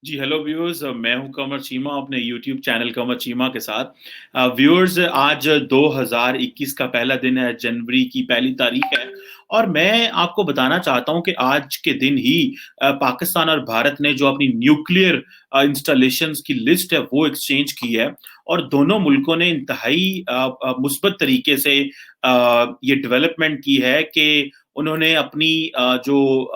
जी, hello viewers, मैं हूँ कमर चीमा अपने यूट्यूब चैनल कमर चीमा के साथ। व्यूअर्स, आज 2021 का पहला दिन है, जनवरी की पहली तारीख है और मैं आपको बताना चाहता हूँ कि आज के दिन ही पाकिस्तान और भारत ने जो अपनी न्यूक्लियर इंस्टॉलेशंस की लिस्ट है वो एक्सचेंज की है और दोनों मुल्कों ने इंतहाई मुस्बत तरीके से ये डेवलपमेंट की है कि उन्होंने अपनी जो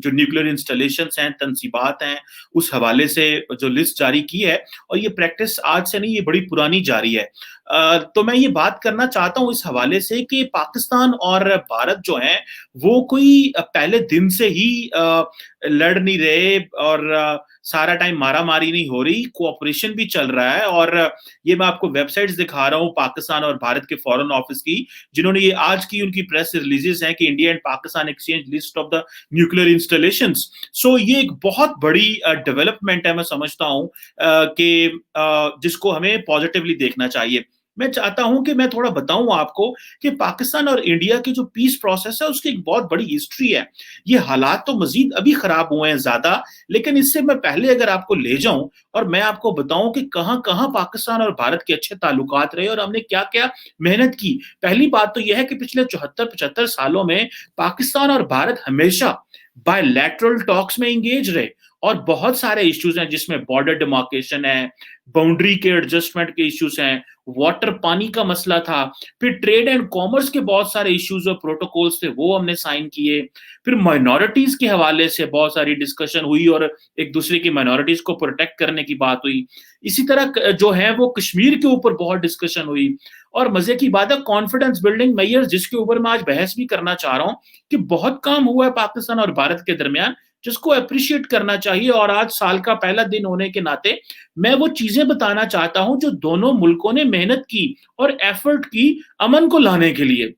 न्यूक्लियर इंस्टॉलेशंस हैं, तनसीबात हैं, उस हवाले से जो लिस्ट जारी की है और ये प्रैक्टिस आज से नहीं, ये बड़ी पुरानी जारी है। तो मैं ये बात करना चाहता हूँ इस हवाले से कि पाकिस्तान और भारत जो हैं, वो कोई पहले दिन से ही लड़ नहीं रहे और सारा टाइम मारा-मारी नहीं हो रही, कोऑपरेशन भी चल रहा है और ये मैं आपको वेबसाइट्स दिखा रहा हूँ पाकिस्तान और भारत के फॉरेन ऑफिस की, जिन्होंने ये आज की उनकी प्रेस रिलीज़ेज़ हैं कि India and Pakistan exchange list of the nuclear installations. So ये एक बहुत बड़ी डेवलपमेंट है, मैं समझता हूँ कि जिसको हमें पॉजिटिवली देखना चाहिए। मैं चाहता हूँ कि मैं थोड़ा बताऊँ आपको कि पाकिस्तान और इंडिया की जो पीस प्रोसेस है, उसकी एक बहुत बड़ी हिस्ट्री है। ये हालात तो मज़ीद अभी खराब हुए हैं ज़्यादा, लेकिन इससे मैं पहले अगर आपको ले जाऊँ और मैं आपको बताऊँ कि कहाँ-कहाँ पाकिस्तान और भारत के अच्छे ताल्लुकात रहे और हमने क्या-क्या मेहनत की। पहली बात तो ये है कि पिछले 74-75 सालों में पाकिस्तान और भारत हमेशा बायलैटरल टॉक्स में एंगेज रहे और बहुत सारे इश्यूज हैं जिसमें बॉर्डर डिमार्केशन है, बाउंड्री के एडजस्टमेंट के इश्यूज हैं, वाटर पानी का मसला था, फिर ट्रेड एंड कॉमर्स के बहुत सारे इश्यूज और प्रोटोकॉल्स थे वो हमने साइन किए, फिर माइनॉरिटीज के हवाले से बहुत सारी डिस्कशन हुई और एक दूसरे की माइनॉरिटीज को प्रोटेक्ट करने की बात हुई। इसी तरह जो है वो कश्मीर के ऊपर बहुत डिस्कशन हुई और मजे की बात है कॉन्फिडेंस बिल्डिंग मेजर्स, जिसके ऊपर मैं आज बहस भी करना चाह रहा हूँ कि बहुत काम हुआ है पाकिस्तान और भारत के दरमियान, जिसको अप्रिशिएट करना चाहिए। और आज साल का पहला दिन होने के नाते मैं वो चीजें बताना चाहता हूं जो दोनों मुल्कों ने मेहनत की और एफर्ट की अमन को लाने के लिए।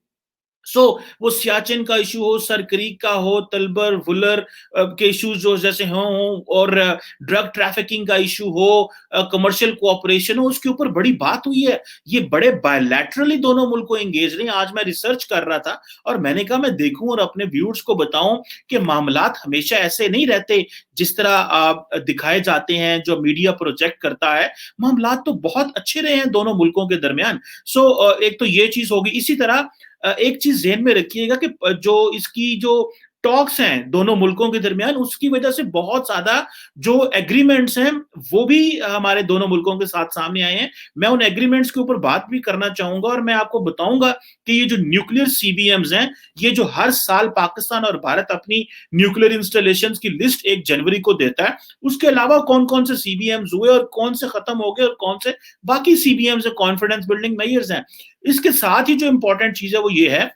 वो सियाचिन का इशू हो, सर क्रीक का हो, तलबर वुलर के इश्यूज जो जैसे हों और ड्रग ट्रैफिकिंग का इशू हो, कमर्शियल कोऑपरेशन हो, उसके ऊपर बड़ी बात हुई है। ये बड़े बायलैटरली दोनों मुल्कों एंगेज रहे हैं। आज मैं रिसर्च कर रहा था और मैंने कहा मैं देखूं और अपने व्यूअर्स को बताऊं कि मामलात हमेशा ऐसे नहीं रहते जिस तरह दिखाए जाते हैं, जो मीडिया प्रोजेक्ट करता है। मामलात तो बहुत अच्छे रहे हैं दोनों मुल्कों के दरमियान। एक तो ये चीज होगी। इसी तरह एक चीज ज़हन में रखिएगा कि जो इसकी जो टॉक्स हैं दोनों मुल्कों के दरमियान, उसकी वजह से बहुत ज्यादा जो एग्रीमेंट्स हैं वो भी हमारे दोनों मुल्कों के साथ सामने आए हैं। मैं उन एग्रीमेंट्स के ऊपर बात भी करना चाहूंगा और मैं आपको बताऊंगा कि ये जो न्यूक्लियर सीबीएम्स हैं, ये जो हर साल पाकिस्तान और भारत अपनी न्यूक्लियर इंस्टॉलेशन की लिस्ट 1 जनवरी को देता है, उसके अलावा कौन कौन से सीबीएम्स हुए और कौन से खत्म हो गए और कौन से बाकी सीबीएम्स कॉन्फिडेंस बिल्डिंग मेजर्स हैं। इसके साथ ही जो इंपॉर्टेंट चीज है वो ये है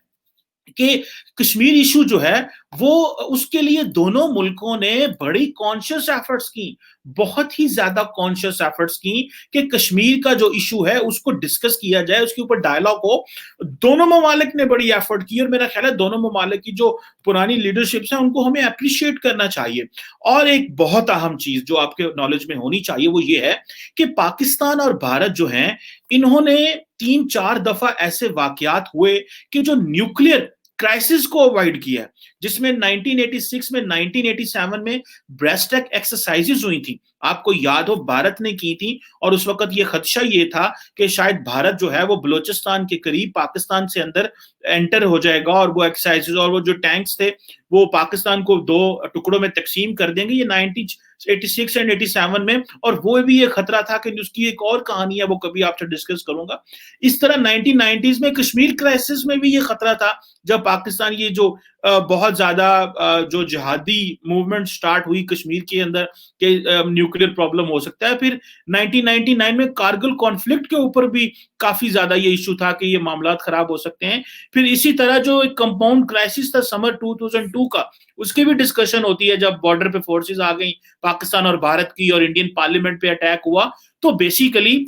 कि कश्मीर इशू जो है वो, उसके लिए दोनों मुल्कों ने बड़ी कॉन्शियस एफर्ट्स की, बहुत ही ज्यादा कॉन्शियस एफर्ट्स की कि कश्मीर का जो इशू है उसको डिस्कस किया जाए, उसके ऊपर डायलॉग हो। दोनों ममालिक ने बड़ी एफर्ट की और मेरा ख्याल है दोनों ममालिक की जो पुरानी लीडरशिप्स हैं उनको हमें अप्रिशिएट करना चाहिए। और एक बहुत अहम चीज जो आपके नॉलेज में होनी चाहिए वो ये है कि पाकिस्तान और भारत जो हैं, इन्होंने 3-4 दफा ऐसे वाकयात हुए कि जो न्यूक्लियर क्राइसिस को अवॉइड किया, जिसमें 1986 में, 1987 में ब्रेस्टेक एक्सरसाइजेज हुई थी, आपको याद हो भारत ने की थी। और उस वक्त ये खदशा ये था कि शायद भारत जो है वो बलोचिस्तान के करीब पाकिस्तान से अंदर एंटर हो जाएगा और वो एक्सरसाइजेज और वो जो टैंक्स थे वो पाकिस्तान को 2 टुकड़ों में तकसीम कर देंगे, ये 1986 एंड 87 में। और वो भी ये खतरा था कि उसकी एक और कहानी है, वो कभी आपसे डिस्कस करूंगा। इस तरह 1990s में कश्मीर क्राइसिस में भी ये खतरा था, जब पाकिस्तान ये जो बहुत ज्यादा जो जिहादी मूवमेंट स्टार्ट हुई कश्मीर के अंदर कि न्यूक्लियर प्रॉब्लम हो सकता है। फिर 1999 में कारगिल कॉन्फ्लिक्ट के ऊपर भी काफी ज्यादा ये इशू था कि ये मामला खराब हो सकते हैं। फिर इसी तरह जो एक कंपाउंड क्राइसिस था समर 2002 का, उसकी भी डिस्कशन होती है जब बॉर्डर पे फोर्सेस आ गई पाकिस्तान और भारत की और इंडियन पार्लियामेंट पे अटैक हुआ। तो बेसिकली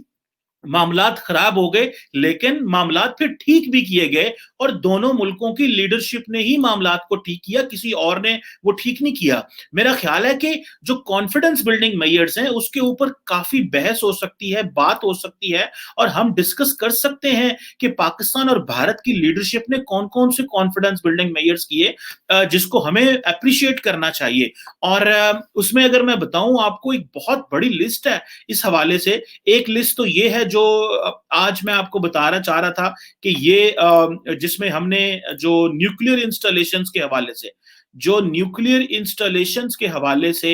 मामलात खराब हो गए, लेकिन मामलात फिर ठीक भी किए गए और दोनों मुल्कों की लीडरशिप ने ही मामलात को ठीक किया, किसी और ने वो ठीक नहीं किया। मेरा ख्याल है कि जो कॉन्फिडेंस बिल्डिंग मेजर्स हैं उसके ऊपर काफी बहस हो सकती है, बात हो सकती है, और हम डिस्कस कर सकते हैं कि पाकिस्तान और भारत की लीडरशिप ने कौन कौन से कॉन्फिडेंस बिल्डिंग मेजर्स किए जिसको हमें अप्रिशिएट करना चाहिए। और उसमें अगर मैं बताऊं आपको, एक बहुत बड़ी लिस्ट है इस हवाले से। एक लिस्ट तो ये है जो आज मैं आपको बताना चाह रहा था कि ये जिसमें हमने जो न्यूक्लियर इंस्टॉलेशंस के हवाले से,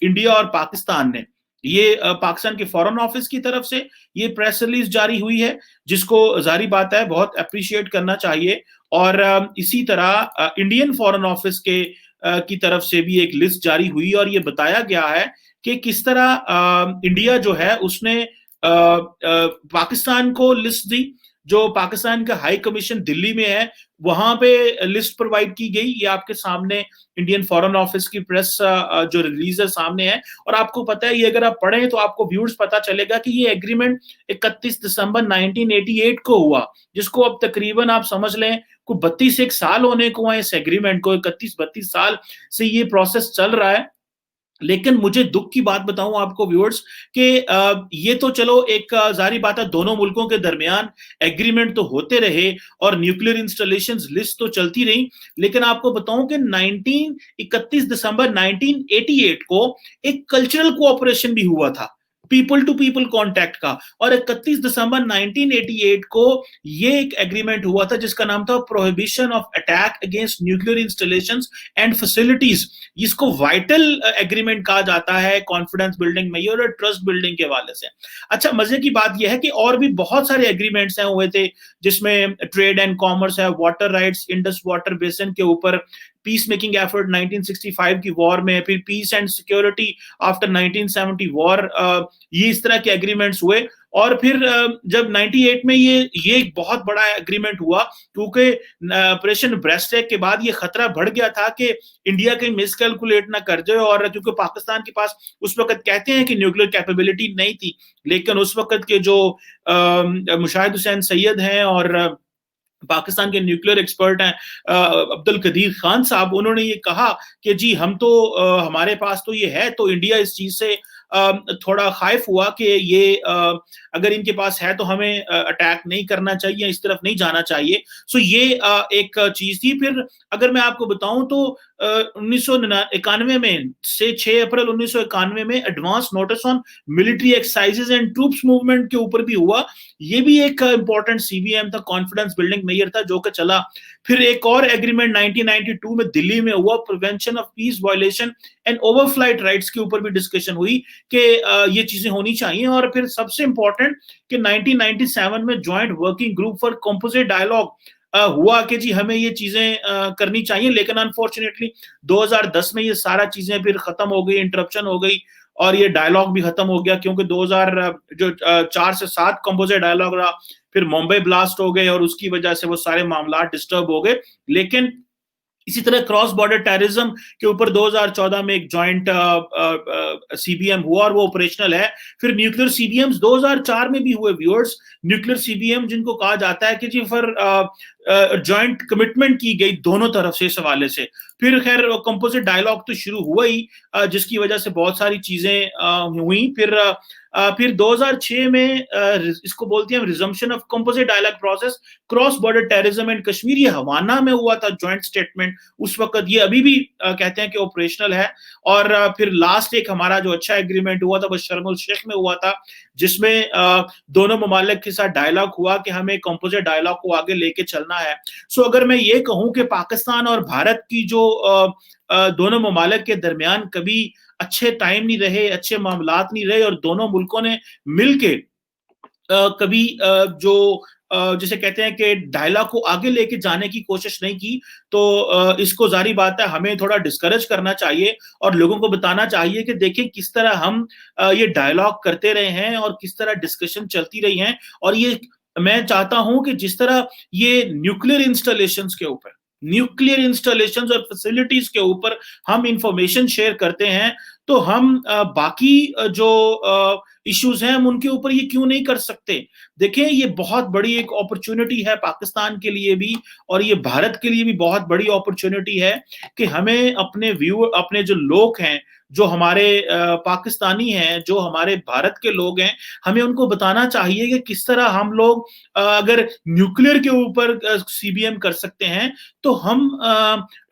इंडिया और पाकिस्तान ने, ये पाकिस्तान के फॉरेन ऑफिस की तरफ से ये प्रेस रिलीज जारी हुई है, जिसको जारी बात है बहुत अप्रिशिएट करना चाहिए। और इसी तरह इंडियन फॉरेन ऑफिस के की तरफ से भी एक लिस्ट जारी हुई और ये बताया गया है कि किस तरह इंडिया जो है उसने पाकिस्तान को लिस्ट दी। जो पाकिस्तान का हाई कमीशन दिल्ली में है वहां पे लिस्ट प्रोवाइड की गई। ये आपके सामने इंडियन फॉरेन ऑफिस की प्रेस जो रिलीज है सामने है। और आपको पता है, ये अगर आप पढ़ें तो आपको व्यूज पता चलेगा कि ये एग्रीमेंट 31 दिसंबर 1988 को हुआ, जिसको अब तकरीबन आप समझ लें को 32 साल होने को है इस एग्रीमेंट को। 31-32 साल से ये प्रोसेस चल रहा है। लेकिन मुझे दुख की बात बताऊं आपको व्यूअर्स कि ये तो चलो एक जारी बात है, दोनों मुल्कों के दरमियान एग्रीमेंट तो होते रहे और न्यूक्लियर इंस्टॉलेशंस लिस्ट तो चलती रही। लेकिन आपको बताऊं कि 31 दिसंबर 1988 को एक कल्चरल कोऑपरेशन भी हुआ था, पीपल टू पीपल कांटेक्ट का। और 31 दिसंबर 1988 को ये एक एग्रीमेंट हुआ था जिसका नाम था prohibition of attack against nuclear installations and facilities. इसको वाइटल एग्रीमेंट कहा जाता है कॉन्फिडेंस बिल्डिंग में और ट्रस्ट बिल्डिंग के हवाले से। अच्छा, मजे की बात यह है कि और भी बहुत सारे एग्रीमेंट्स हैं हुए थे, जिसमें ट्रेड एंड कॉमर्स है, water rights, Indus water basin के ऊपर पीस मेकिंग एफर्ट 1965 की वॉर में, फिर peace and security after 1970 war, ये इस तरह के एग्रीमेंट्स हुए। और फिर जब 98 में ये एक बहुत बड़ा एग्रीमेंट हुआ, क्योंकि ऑपरेशन ब्रेस्टेक के बाद ये खतरा बढ़ गया था कि इंडिया कहीं मिसकैलकुलेट ना कर जाए। और क्योंकि पाकिस्तान के पास उस वक्त कहते हैं कि न्यूक्लियर कैपेबिलिटी नहीं थी, लेकिन उस वक्त के जो मुशाहिद हुसैन सैयद हैं और पाकिस्तान के न्यूक्लियर एक्सपर्ट हैं अब्दुल कदीर खान साहब, उन्होंने ये कहा कि जी हम तो हमारे पास तो ये है। तो इंडिया इस चीज से थोड़ा खाइफ हुआ कि ये अगर इनके पास है तो हमें अटैक नहीं करना चाहिए, इस तरफ नहीं जाना चाहिए। सो ये एक चीज थी। फिर अगर मैं आपको बताऊं तो 1991 में से 6 अप्रैल 1991 में advance notice on military exercises and troops movement के ऊपर भी हुआ। ये भी एक इंपॉर्टेंट सीबीएम था, कॉन्फिडेंस बिल्डिंग मेजर था जो कि चला। फिर एक और एग्रीमेंट 1992 में दिल्ली में हुआ, prevention of peace violation and overflight rights के ऊपर भी डिस्कशन हुई कि ये चीजें होनी चाहिए। और फिर सबसे इंपॉर्टेंट कि 1997 में joint working group for composite dialogue हुआ कि जी हमें ये चीजें करनी चाहिए। लेकिन अनफॉर्चुनेटली 2010 में ये सारा चीजें फिर खत्म हो गई, इंटरप्शन हो गई और ये डायलॉग भी खत्म हो गया, क्योंकि 2004 से 7 कंपोजिट डायलॉग रहा। फिर मुंबई ब्लास्ट हो गए और उसकी वजह से वो सारे मामला डिस्टर्ब हो गए। लेकिन इसी तरह क्रॉस बॉर्डर टेररिज्म के ऊपर 2014 में एक जॉइंट सीबीएम हुआ और वो ऑपरेशनल है। फिर न्यूक्लियर सीबीएम्स 2004 में भी हुए व्यूअर्स, न्यूक्लियर सीबीएम जिनको कहा जाता है कि जी फिर जॉइंट कमिटमेंट की गई दोनों तरफ से इस हवाले से। फिर खैर कंपोजिट डायलॉग तो शुरू हुआ ही, जिसकी वजह से बहुत सारी चीजें हुई। फिर 2006 में इसको बोलते हैं resumption of composite dialogue process cross border terrorism and Kashmir, ये हवाना में हुआ था जॉइंट स्टेटमेंट उस वक्त। ये अभी भी कहते हैं कि ऑपरेशनल है। और फिर लास्ट एक हमारा जो अच्छा एग्रीमेंट हुआ था वो शर्म शेख में हुआ था, जिसमें दोनों ममालिक के साथ डायलॉग हुआ कि हमें कंपोजिट डायलॉग को आगे लेके चलना है। सो अगर मैं ये कहूं कि पाकिस्तान और भारत की जो दोनों ममालिक के दरमियान कभी अच्छे टाइम नहीं रहे, अच्छे मामलात नहीं रहे, और दोनों मुल्कों ने मिलके कभी जो जिसे कहते हैं कि डायलॉग को आगे लेके जाने की कोशिश नहीं की, तो इसको जारी बात है हमें थोड़ा डिस्करेज करना चाहिए और लोगों को बताना चाहिए कि देखिए किस तरह हम ये डायलॉग करते रहे हैं और किस तरह डिस्कशन चलती रही हैं। और ये मैं चाहता हूं कि जिस तरह ये न्यूक्लियर इंस्टॉलेशंस और फैसिलिटीज के ऊपर हम इंफॉर्मेशन शेयर करते हैं, तो हम बाकी जो इश्यूज हैं, हम उनके ऊपर ये क्यों नहीं कर सकते? देखें, ये बहुत बड़ी एक अपॉर्चुनिटी है पाकिस्तान के लिए भी, और ये भारत के लिए भी बहुत बड़ी अपॉर्चुनिटी है कि हमें अपने जो लोग हैं, जो हमारे पाकिस्तानी हैं, जो हमारे भारत के लोग हैं, हमें उनको बताना चाहिए कि किस तरह हम लोग अगर न्यूक्लियर के ऊपर सीबीएम कर सकते हैं, तो हम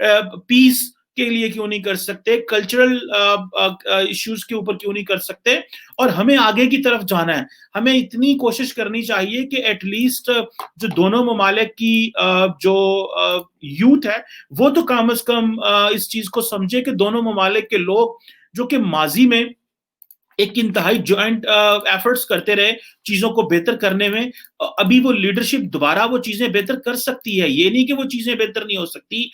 पीस के लिए क्यों नहीं कर सकते, कल्चरल इश्यूज के ऊपर क्यों नहीं कर सकते? और हमें आगे की तरफ जाना है। हमें इतनी कोशिश करनी चाहिए कि एटलीस्ट जो दोनों ममालिक की जो यूथ है, वो तो कम से कम इस चीज को समझे कि दोनों ममालिक के लोग जो कि माजी में एक इंतहाई ज्वाइंट एफर्ट्स करते रहे चीजों को बेहतर करने में, अभी वो लीडरशिप दोबारा वो चीजें बेहतर कर सकती है। ये नहीं कि वो चीजें बेहतर नहीं हो सकती।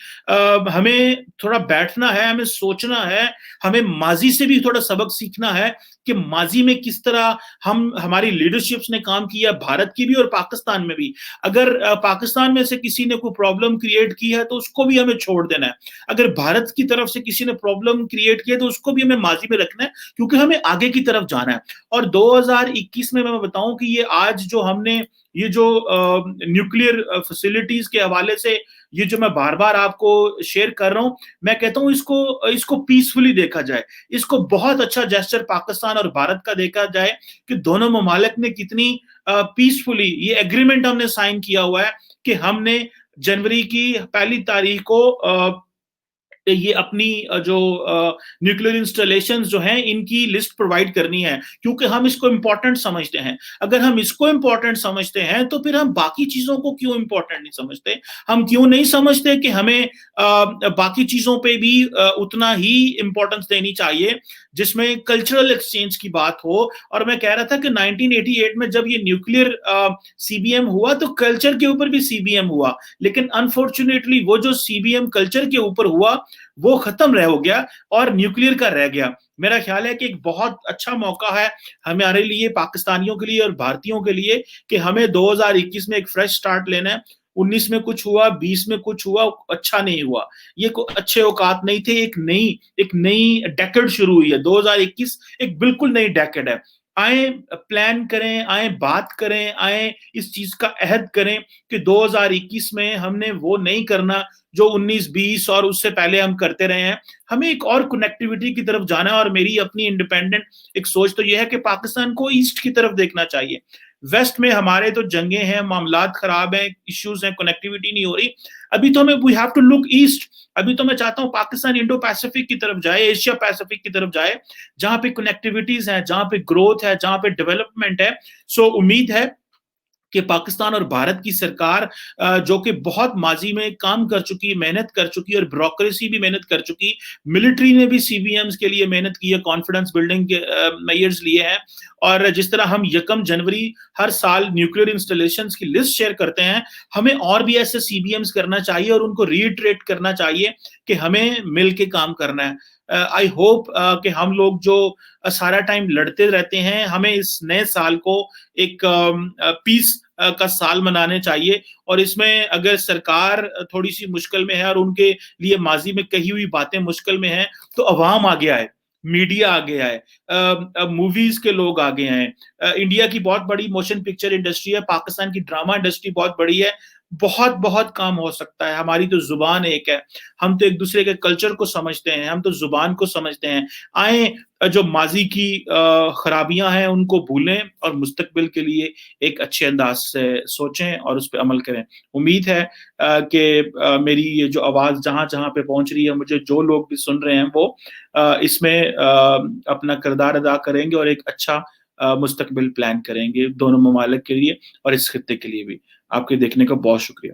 हमें थोड़ा बैठना है, हमें सोचना है, हमें माजी से भी थोड़ा सबक सीखना है कि माजी में किस तरह हमारी लीडरशिप्स ने काम किया, भारत की भी और पाकिस्तान में भी। अगर पाकिस्तान में से किसी ने कोई प्रॉब्लम क्रिएट की है तो उसको भी हमें छोड़ देना है। अगर भारत की तरफ से किसी ने प्रॉब्लम क्रिएट की है तो उसको भी हमें माजी में रखना है, क्योंकि हमें आगे की तरफ जाना है। और 2021 में मैं बताऊं कि ये आज जो हमने ये जो न्यूक्लियर फैसिलिटीज के हवाले से ये जो मैं बार बार आपको शेयर कर रहा हूं, मैं कहता हूं इसको इसको पीसफुली देखा जाए। इसको बहुत अच्छा जेस्चर पाकिस्तान और भारत का देखा जाए कि दोनों ममालिक ने कितनी पीसफुली ये एग्रीमेंट हमने साइन किया हुआ है कि हमने जनवरी की पहली तारीख को ये अपनी जो न्यूक्लियर इंस्टॉलेशन जो हैं इनकी लिस्ट प्रोवाइड करनी है, क्योंकि हम इसको इंपॉर्टेंट समझते हैं। अगर हम इसको इंपॉर्टेंट समझते हैं तो फिर हम बाकी चीजों को क्यों इंपॉर्टेंट नहीं समझते? हम क्यों नहीं समझते कि हमें बाकी चीजों पे भी उतना ही इंपॉर्टेंस देनी चाहिए जिसमें कल्चरल एक्सचेंज की बात हो? और मैं कह रहा था कि 1988 में जब ये न्यूक्लियर सीबीएम हुआ तो कल्चर के ऊपर भी सीबीएम हुआ, लेकिन अनफॉर्चुनेटली वो जो सीबीएम कल्चर के ऊपर हुआ वो खत्म रह हो गया और न्यूक्लियर का रह गया। मेरा ख्याल है कि एक बहुत अच्छा मौका है हमारे लिए, पाकिस्तानियों के लिए और भारतीयों के लिए, कि हमें 2021 में एक फ्रेश स्टार्ट लेना है। 19 में कुछ हुआ, 20 में कुछ हुआ, अच्छा नहीं हुआ, ये कोई अच्छे औकात नहीं थे। एक नई डेकेड शुरू हुई है। 2021 एक बिल्कुल नई डेकेड है। आए प्लान करें, आए बात करें, आए इस चीज का अहद करें कि 2021 में हमने वो नहीं करना जो 19-20 और उससे पहले हम करते रहे हैं। हमें एक और कनेक्टिविटी की तरफ जाना है, और मेरी अपनी इंडिपेंडेंट एक सोच तो यह है कि पाकिस्तान को ईस्ट की तरफ देखना चाहिए। वेस्ट में हमारे तो जंगे हैं, मामलात खराब हैं, इश्यूज हैं, कनेक्टिविटी नहीं हो रही। अभी तो हमें we have to look east. अभी तो मैं चाहता हूं पाकिस्तान इंडो पैसिफिक की तरफ जाए, एशिया पैसिफिक की तरफ जाए, जहां पे कनेक्टिविटीज हैं, जहां पे ग्रोथ है, जहां पे डेवलपमेंट है। सो उम्मीद है कि पाकिस्तान और भारत की सरकार जो कि बहुत माजी में काम कर चुकी, मेहनत कर चुकी, और ब्यूरोक्रेसी भी मेहनत कर चुकी, मिलिट्री ने भी सीबीएम्स के लिए मेहनत की है, कॉन्फिडेंस बिल्डिंग के मेजर्स लिए हैं। और जिस तरह हम 1 जनवरी हर साल न्यूक्लियर इंस्टॉलेशंस की लिस्ट शेयर करते हैं, हमें और भी ऐसे सीबीएम्स करना चाहिए और उनको रीइटरेट करना चाहिए कि हमें मिल के काम करना है। आई होप कि हम लोग जो सारा टाइम लड़ते रहते हैं, हमें इस नए साल को एक पीस का साल मनाने चाहिए। और इसमें अगर सरकार थोड़ी सी मुश्किल में है और उनके लिए माजी में कही हुई बातें मुश्किल में हैं, तो अवाम आ गया है, मीडिया आ गया है, मूवीज के लोग आ गए हैं। इंडिया की बहुत बड़ी मोशन पिक्चर इंडस्ट्री है, पाकिस्तान की ड्रामा इंडस्ट्री बहुत बड़ी है। बहुत बहुत काम हो सकता है। हमारी तो जुबान एक है, हम तो एक दूसरे के कल्चर को समझते हैं, हम तो जुबान को समझते हैं। आए जो माजी की खराबियां हैं उनको भूलें और मुस्तकबिल के लिए एक अच्छे अंदाज से सोचें और उस पर अमल करें। उम्मीद है कि मेरी ये जो आवाज़ जहाँ जहाँ पे पहुंच रही है, मुझे जो लोग भी सुन रहे हैं वो इसमें अपना किरदार अदा करेंगे और एक अच्छा मुस्तकबिल प्लान करेंगे दोनों ममालिक के लिए और इस खित्ते के लिए भी। आपके देखने का बहुत शुक्रिया।